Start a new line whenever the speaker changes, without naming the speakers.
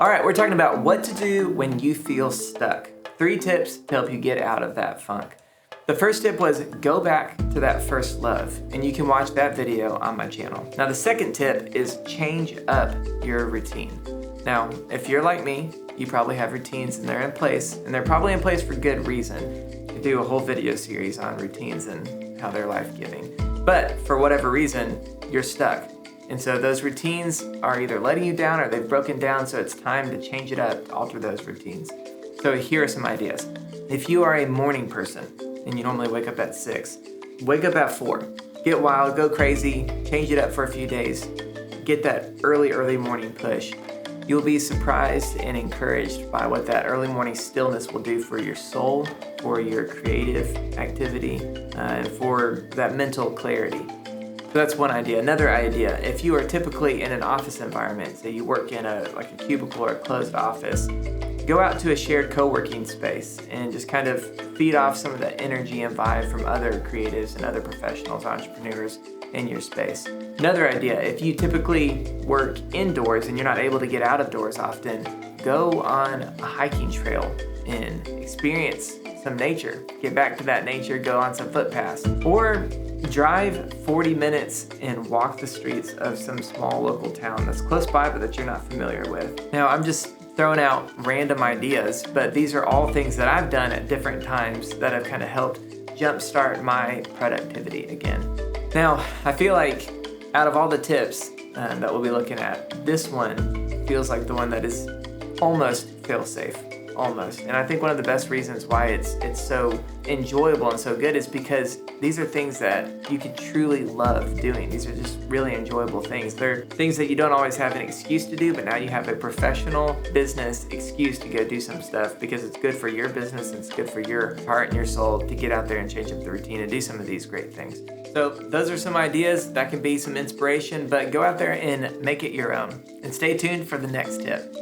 All right, we're talking about what to do when you feel stuck. 3 tips to help you get out of that funk. The first tip was go back to that first love, and you can watch that video on my channel. Now, the second tip is change up your routine. Now, if you're like me, you probably have routines and they're in place, and they're probably in place for good reason. You do a whole video series on routines and how they're life-giving. But for whatever reason, you're stuck. And so those routines are either letting you down or they've broken down, so it's time to change it up, to alter those routines. So here are some ideas. If you are a morning person and you normally wake up at 6, wake up at 4. Get wild, go crazy, change it up for a few days. Get that early morning push. You'll be surprised and encouraged by what that early morning stillness will do for your soul, for your creative activity, and for that mental clarity. So that's one idea. Another idea, if you are typically in an office environment, say you work in a cubicle or a closed office, go out to a shared co-working space and just kind of feed off some of the energy and vibe from other creatives and other professionals, entrepreneurs in your space. Another idea, if you typically work indoors and you're not able to get out of doors often, go on a hiking trail and experience some nature. Get back to that nature, go on some footpaths. Or drive 40 minutes and walk the streets of some small local town that's close by but that you're not familiar with. Now, I'm just throwing out random ideas, but these are all things that I've done at different times that have kind of helped jumpstart my productivity again. Now, I feel like out of all the tips that we'll be looking at, this one feels like the one that is almost fail-safe. Almost. And I think one of the best reasons why it's so enjoyable and so good is because these are things that you can truly love doing. These are just really enjoyable things. They're things that you don't always have an excuse to do, but now you have a professional business excuse to go do some stuff because it's good for your business and it's good for your heart and your soul to get out there and change up the routine and do some of these great things. So those are some ideas that can be some inspiration, but go out there and make it your own. And stay tuned for the next tip.